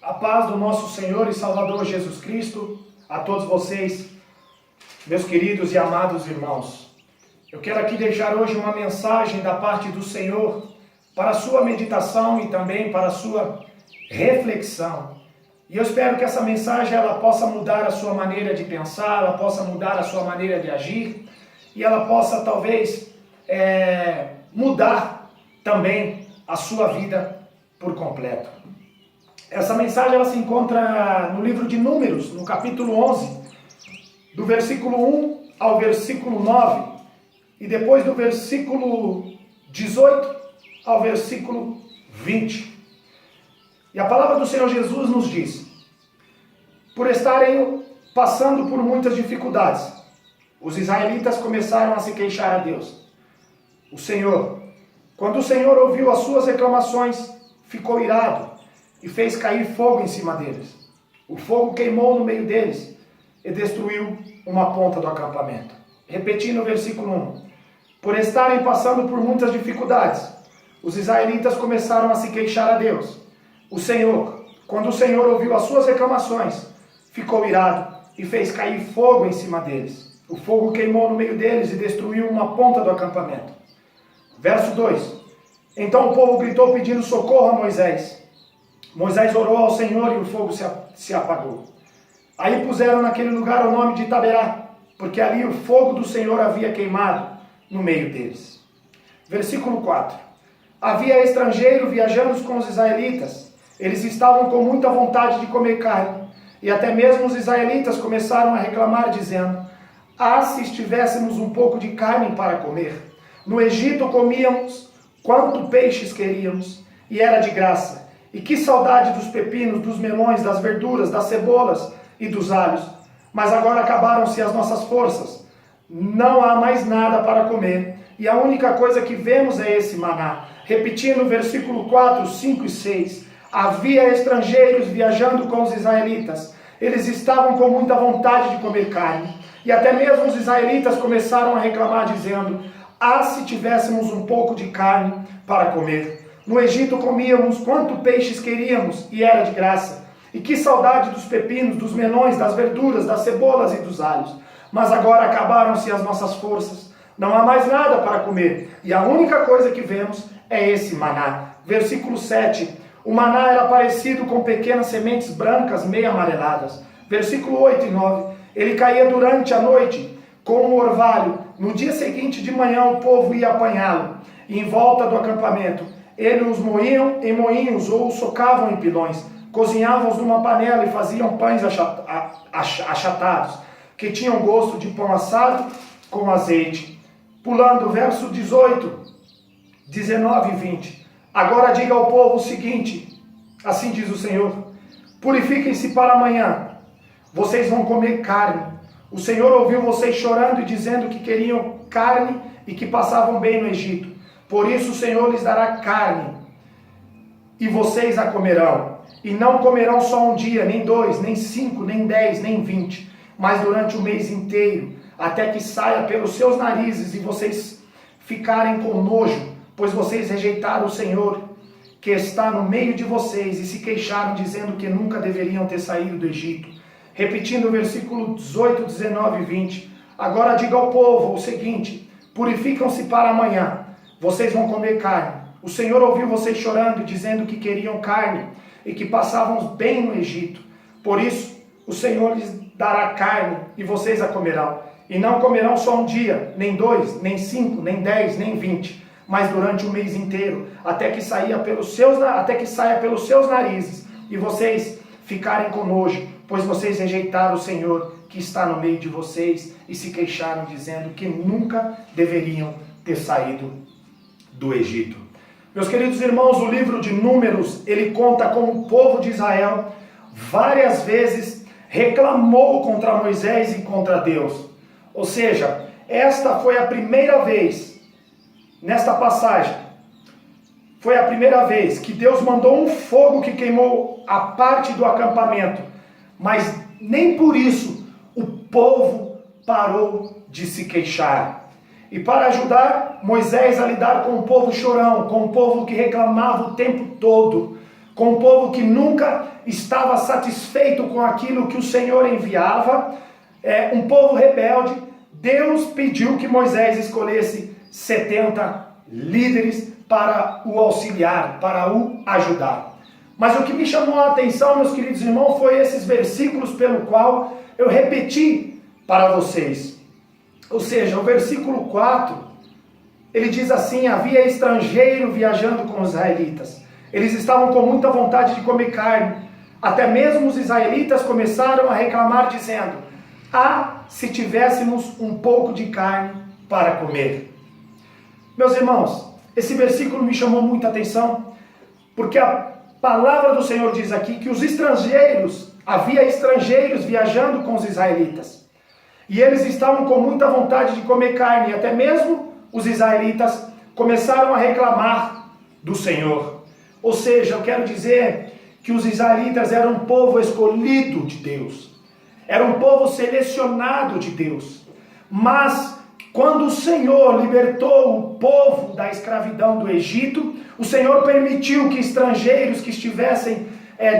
A paz do nosso Senhor e Salvador Jesus Cristo a todos vocês, meus queridos e amados irmãos. Eu quero aqui deixar hoje uma mensagem da parte do Senhor para a sua meditação e também para a sua reflexão. E eu espero que essa mensagem ela possa mudar a sua maneira de pensar, ela possa mudar a sua maneira de agir e ela possa talvez mudar também a sua vida por completo. Essa mensagem ela se encontra no livro de Números, no capítulo 11, do versículo 1 ao versículo 9, e depois do versículo 18 ao versículo 20. E a palavra do Senhor Jesus nos diz: por estarem passando por muitas dificuldades, os israelitas começaram a se queixar a Deus. Quando o Senhor ouviu as suas reclamações, ficou irado e fez cair fogo em cima deles. O fogo queimou no meio deles e destruiu uma ponta do acampamento. Repetindo o versículo 1. Por estarem passando por muitas dificuldades, os israelitas começaram a se queixar a Deus. Quando o Senhor ouviu as suas reclamações, ficou irado e fez cair fogo em cima deles. O fogo queimou no meio deles e destruiu uma ponta do acampamento. Verso 2. Então o povo gritou pedindo socorro a Moisés. Moisés orou ao Senhor e o fogo se apagou. Aí puseram naquele lugar o nome de Taberá, porque ali o fogo do Senhor havia queimado no meio deles. Versículo 4. Havia estrangeiro viajando com os israelitas. Eles estavam com muita vontade de comer carne. E até mesmo os israelitas começaram a reclamar, dizendo: se estivéssemos um pouco de carne para comer. No Egito comíamos quanto peixes queríamos, e era de graça. E que saudade dos pepinos, dos melões, das verduras, das cebolas e dos alhos. Mas agora acabaram-se as nossas forças. Não há mais nada para comer. E a única coisa que vemos é esse maná. Repetindo o versículo 4, 5 e 6. Havia estrangeiros viajando com os israelitas. Eles estavam com muita vontade de comer carne. E até mesmo os israelitas começaram a reclamar, dizendo: se tivéssemos um pouco de carne para comer. No Egito comíamos quanto peixes queríamos, e era de graça. E que saudade dos pepinos, dos melões, das verduras, das cebolas e dos alhos. Mas agora acabaram-se as nossas forças. Não há mais nada para comer. E a única coisa que vemos é esse maná. Versículo 7. O maná era parecido com pequenas sementes brancas, meio amareladas. Versículo 8 e 9. Ele caía durante a noite com um orvalho. No dia seguinte de manhã o povo ia apanhá-lo. E em volta do acampamento, eles os moíam em moinhos ou os socavam em pilões. Cozinhavam-os numa panela e faziam pães achatados, que tinham gosto de pão assado com azeite. Pulando o verso 18, 19 e 20. Agora diga ao povo o seguinte: assim diz o Senhor: purifiquem-se para amanhã, vocês vão comer carne. O Senhor ouviu vocês chorando e dizendo que queriam carne e que passavam bem no Egito. Por isso o Senhor lhes dará carne e vocês a comerão. E não comerão só um dia, nem 2, nem 5, nem 10, nem 20, mas durante o mês inteiro, até que saia pelos seus narizes e vocês ficarem com nojo, pois vocês rejeitaram o Senhor que está no meio de vocês e se queixaram dizendo que nunca deveriam ter saído do Egito. Repetindo o versículo 18, 19 e 20. Agora diga ao povo o seguinte: purificam-se para amanhã, vocês vão comer carne. O Senhor ouviu vocês chorando e dizendo que queriam carne e que passavam bem no Egito. Por isso o Senhor lhes dará carne e vocês a comerão. E não comerão só um dia, nem 2, nem 5, nem 10, nem 20, mas durante o mês inteiro, até que saia pelos seus narizes e vocês ficarem com nojo, pois vocês rejeitaram o Senhor que está no meio de vocês e se queixaram dizendo que nunca deveriam ter saído do Egito. Meus queridos irmãos, o livro de Números, ele conta como o povo de Israel várias vezes reclamou contra Moisés e contra Deus. Ou seja, esta foi a primeira vez, nesta passagem, foi a primeira vez que Deus mandou um fogo que queimou a parte do acampamento, mas nem por isso o povo parou de se queixar. E para ajudar Moisés a lidar com o povo chorão, com o povo que reclamava o tempo todo, com um povo que nunca estava satisfeito com aquilo que o Senhor enviava, um povo rebelde. Deus pediu que Moisés escolhesse 70 líderes para o auxiliar, para o ajudar. Mas o que me chamou a atenção, meus queridos irmãos, foi esses versículos pelo qual eu repeti para vocês. Ou seja, o versículo 4, ele diz assim: havia estrangeiro viajando com os israelitas. Eles estavam com muita vontade de comer carne. Até mesmo os israelitas começaram a reclamar, dizendo: se tivéssemos um pouco de carne para comer. Meus irmãos, esse versículo me chamou muita atenção, porque a palavra do Senhor diz aqui que havia estrangeiros viajando com os israelitas. E eles estavam com muita vontade de comer carne. E até mesmo os israelitas começaram a reclamar do Senhor. Ou seja, eu quero dizer que os israelitas eram um povo escolhido de Deus. Era um povo selecionado de Deus. Mas quando o Senhor libertou o povo da escravidão do Egito, o Senhor permitiu que estrangeiros que estivessem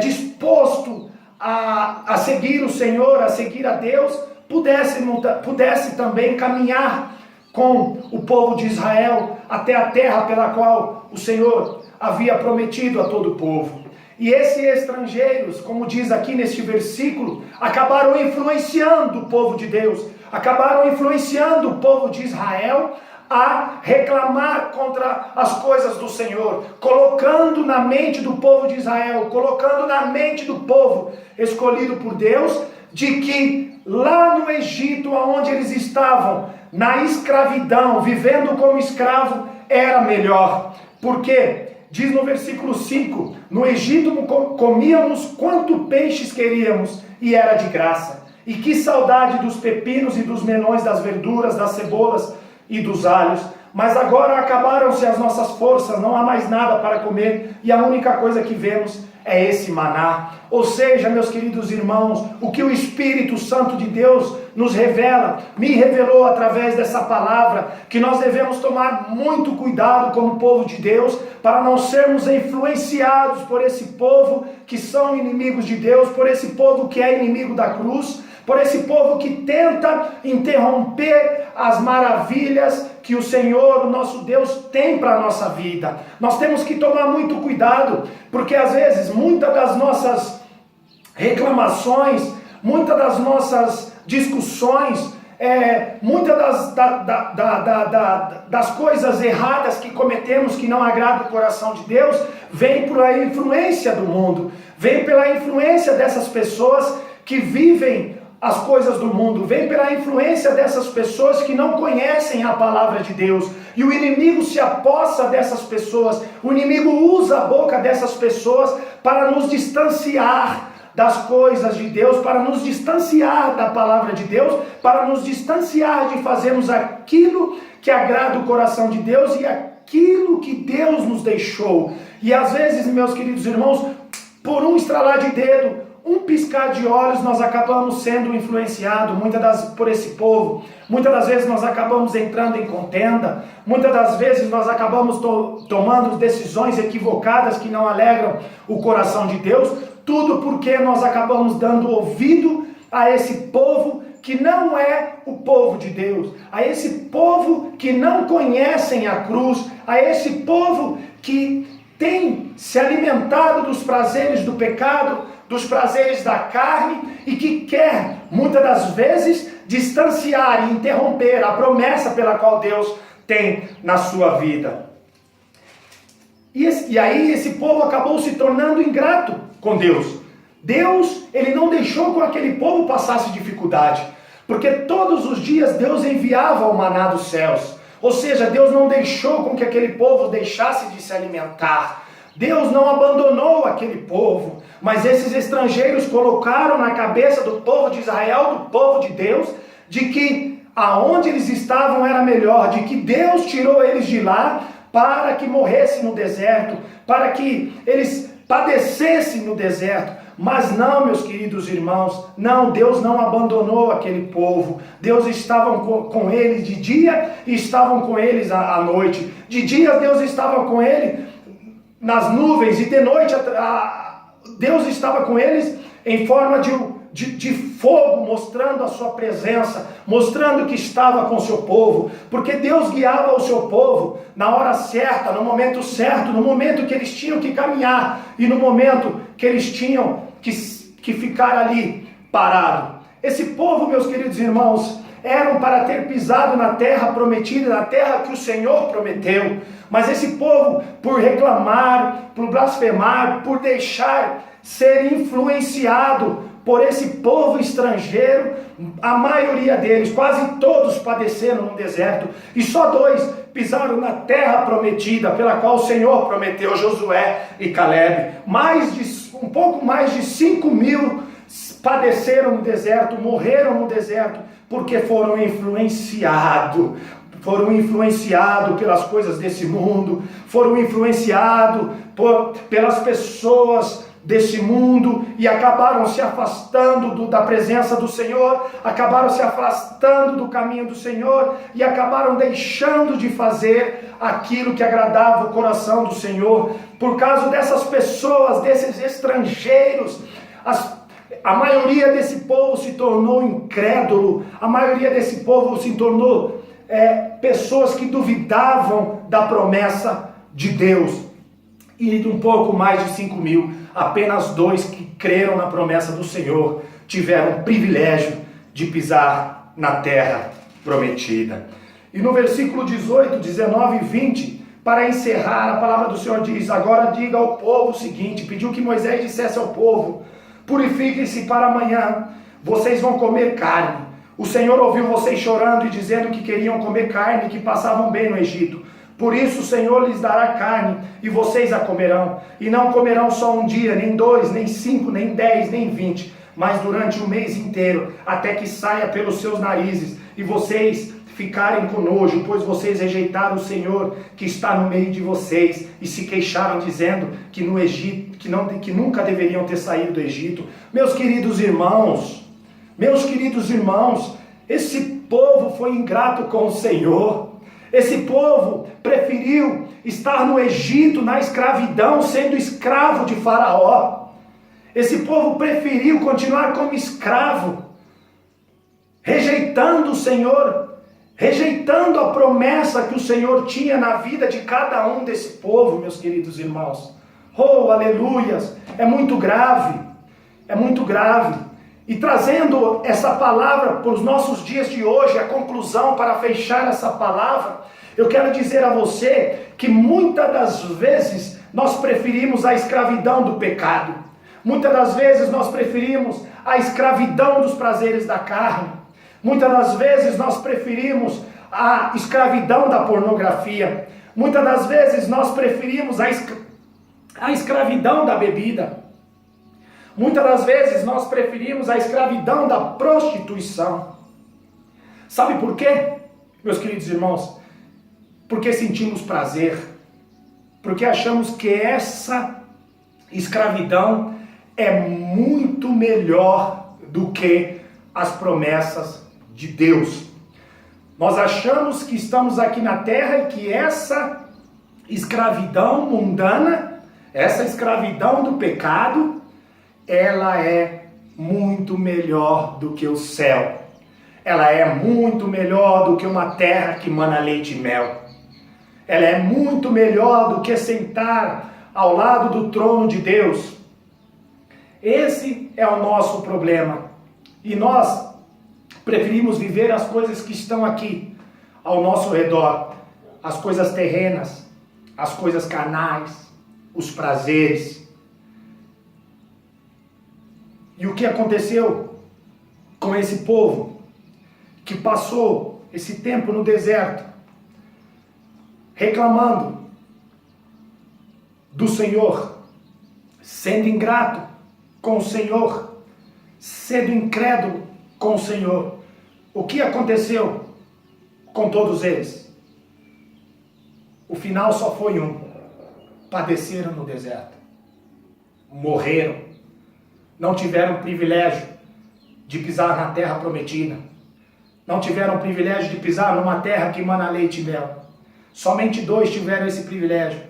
dispostos a seguir o Senhor, a seguir a Deus, pudesse também caminhar com o povo de Israel até a terra pela qual o Senhor havia prometido a todo o povo. E esses estrangeiros, como diz aqui neste versículo, acabaram influenciando o povo de Deus, acabaram influenciando o povo de Israel a reclamar contra as coisas do Senhor, colocando na mente do povo de Israel, colocando na mente do povo escolhido por Deus, de que lá no Egito, onde eles estavam, na escravidão, vivendo como escravo, era melhor. Porque diz no versículo 5, no Egito comíamos quanto peixes queríamos, e era de graça. E que saudade dos pepinos e dos melões, das verduras, das cebolas e dos alhos. Mas agora acabaram-se as nossas forças, não há mais nada para comer, e a única coisa que vemos é esse maná. Ou seja, meus queridos irmãos, o que o Espírito Santo de Deus nos revela, me revelou através dessa palavra, que nós devemos tomar muito cuidado como povo de Deus, para não sermos influenciados por esse povo que são inimigos de Deus, por esse povo que é inimigo da cruz, por esse povo que tenta interromper as maravilhas que o Senhor, o nosso Deus, tem para a nossa vida. Nós temos que tomar muito cuidado, porque às vezes muitas das nossas reclamações, muitas das nossas discussões, muitas das coisas erradas que cometemos, que não agradam o coração de Deus, vem por a influência do mundo, vem pela influência dessas pessoas que vivem as coisas do mundo, vem pela influência dessas pessoas que não conhecem a palavra de Deus, e o inimigo se apossa dessas pessoas, o inimigo usa a boca dessas pessoas para nos distanciar das coisas de Deus, para nos distanciar da palavra de Deus, para nos distanciar de fazermos aquilo que agrada o coração de Deus e aquilo que Deus nos deixou. E às vezes, meus queridos irmãos, por um estralar de dedo, um piscar de olhos, nós acabamos sendo influenciados por esse povo. Muitas das vezes nós acabamos entrando em contenda, muitas das vezes nós acabamos tomando decisões equivocadas que não alegram o coração de Deus, tudo porque nós acabamos dando ouvido a esse povo que não é o povo de Deus, a esse povo que não conhecem a cruz, a esse povo que tem se alimentado dos prazeres do pecado, dos prazeres da carne, e que quer, muitas das vezes, distanciar e interromper a promessa pela qual Deus tem na sua vida. E aí esse povo acabou se tornando ingrato com Deus. Deus, ele não deixou que aquele povo passasse dificuldade, porque todos os dias Deus enviava o maná dos céus. Ou seja, Deus não deixou com que aquele povo deixasse de se alimentar. Deus não abandonou aquele povo, mas esses estrangeiros colocaram na cabeça do povo de Israel, do povo de Deus, de que aonde eles estavam era melhor, de que Deus tirou eles de lá para que morressem no deserto, para que eles padecessem no deserto. Mas não, meus queridos irmãos, não, Deus não abandonou aquele povo. Deus estava com eles de dia e estavam com eles à noite. De dia Deus estava com eles nas nuvens, e de noite Deus estava com eles em forma de fogo, mostrando a sua presença, mostrando que estava com o seu povo, porque Deus guiava o seu povo na hora certa, no momento certo, no momento que eles tinham que caminhar e no momento que eles tinham que ficar ali parado. Esse povo, meus queridos irmãos, eram para ter pisado na terra prometida, na terra que o Senhor prometeu. Mas esse povo, por reclamar, por blasfemar, por deixar ser influenciado por esse povo estrangeiro, a maioria deles, quase todos padeceram no deserto, e só 2 pisaram na terra prometida, pela qual o Senhor prometeu, Josué e Calebe. Um pouco mais de 5.000 padeceram no deserto, morreram no deserto, porque foram influenciados pelas coisas desse mundo, foram influenciados pelas pessoas desse mundo, e acabaram se afastando da presença do Senhor, acabaram se afastando do caminho do Senhor, e acabaram deixando de fazer aquilo que agradava o coração do Senhor. Por causa dessas pessoas, desses estrangeiros, a maioria desse povo se tornou incrédulo, a maioria desse povo se tornou pessoas que duvidavam da promessa de Deus. E de um pouco mais de 5.000, apenas 2 que creram na promessa do Senhor tiveram o privilégio de pisar na terra prometida. E no versículo 18, 19 e 20, para encerrar, a palavra do Senhor diz: agora diga ao povo o seguinte, pediu que Moisés dissesse ao povo: purifiquem-se para amanhã, vocês vão comer carne. O Senhor ouviu vocês chorando e dizendo que queriam comer carne e que passavam bem no Egito. Por isso o Senhor lhes dará carne, e vocês a comerão. E não comerão só um dia, nem 2, nem 5, nem 10, nem 20, mas durante o mês inteiro, até que saia pelos seus narizes, e vocês ficarem com nojo, pois vocês rejeitaram o Senhor que está no meio de vocês, e se queixaram dizendo que no Egito, que nunca deveriam ter saído do Egito. Meus queridos irmãos, esse povo foi ingrato com o Senhor. Esse povo preferiu estar no Egito, na escravidão, sendo escravo de Faraó. Esse povo preferiu continuar como escravo, rejeitando o Senhor, rejeitando a promessa que o Senhor tinha na vida de cada um desse povo, meus queridos irmãos. Oh, aleluias! É muito grave, é muito grave. E trazendo essa palavra para os nossos dias de hoje, a conclusão para fechar essa palavra, eu quero dizer a você que muitas das vezes nós preferimos a escravidão do pecado. Muitas das vezes nós preferimos a escravidão dos prazeres da carne. Muitas das vezes nós preferimos a escravidão da pornografia. Muitas das vezes nós preferimos a escravidão da bebida. Muitas das vezes nós preferimos a escravidão da prostituição. Sabe por quê, meus queridos irmãos? Porque sentimos prazer. Porque achamos que essa escravidão é muito melhor do que as promessas de Deus. Nós achamos que estamos aqui na terra e que essa escravidão mundana, essa escravidão do pecado, ela é muito melhor do que o céu. Ela é muito melhor do que uma terra que mana leite e mel. Ela é muito melhor do que sentar ao lado do trono de Deus. Esse é o nosso problema. E nós preferimos viver as coisas que estão aqui, ao nosso redor. As coisas terrenas, as coisas carnais, os prazeres. E o que aconteceu com esse povo que passou esse tempo no deserto, reclamando do Senhor, sendo ingrato com o Senhor, sendo incrédulo com o Senhor? O que aconteceu com todos eles? O final só foi um: padeceram no deserto, morreram. Não tiveram o privilégio de pisar na terra prometida. Não tiveram o privilégio de pisar numa terra que mana leite e mel. Somente 2 tiveram esse privilégio: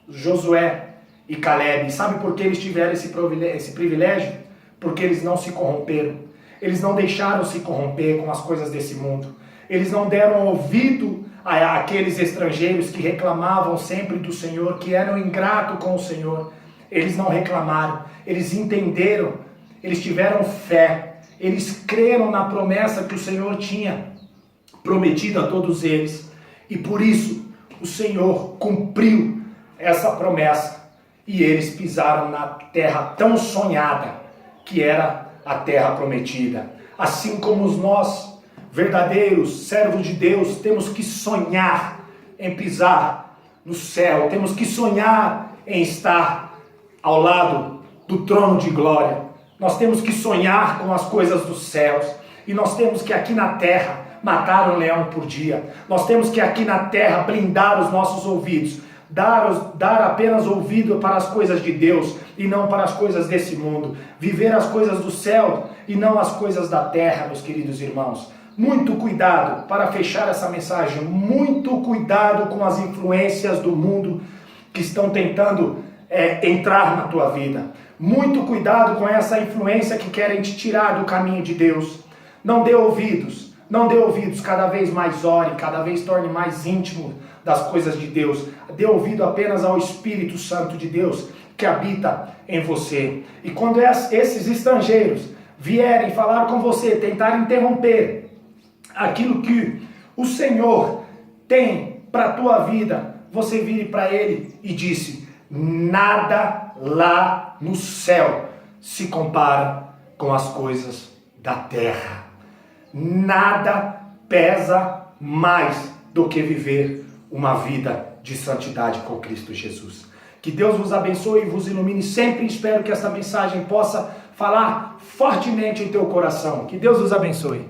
Josué e Calebe. Sabe por que eles tiveram esse privilégio? Porque eles não se corromperam. Eles não deixaram se corromper com as coisas desse mundo. Eles não deram ouvido àqueles estrangeiros que reclamavam sempre do Senhor, que eram ingratos com o Senhor. Eles não reclamaram, eles entenderam, eles tiveram fé, eles creram na promessa que o Senhor tinha prometido a todos eles. E por isso o Senhor cumpriu essa promessa. E eles pisaram na terra tão sonhada, que era a terra prometida. Assim como nós, verdadeiros servos de Deus, temos que sonhar em pisar no céu, temos que sonhar em estar ao lado do trono de glória. Nós temos que sonhar com as coisas dos céus, e nós temos que aqui na terra matar um leão por dia. Nós temos que aqui na terra blindar os nossos ouvidos, dar apenas ouvido para as coisas de Deus e não para as coisas desse mundo. Viver as coisas do céu e não as coisas da terra, meus queridos irmãos. Muito cuidado, para fechar essa mensagem, muito cuidado com as influências do mundo que estão tentando entrar na tua vida. Muito cuidado com essa influência que querem te tirar do caminho de Deus. Não dê ouvidos, cada vez mais ore, cada vez torne mais íntimo das coisas de Deus. Dê ouvido apenas ao Espírito Santo de Deus que habita em você. E quando esses estrangeiros vierem falar com você, tentar interromper aquilo que o Senhor tem para a tua vida, você vire para ele e disse: nada lá no céu se compara com as coisas da terra. Nada pesa mais do que viver uma vida de santidade com Cristo Jesus. Que Deus vos abençoe e vos ilumine sempre. Espero que essa mensagem possa falar fortemente em teu coração. Que Deus vos abençoe.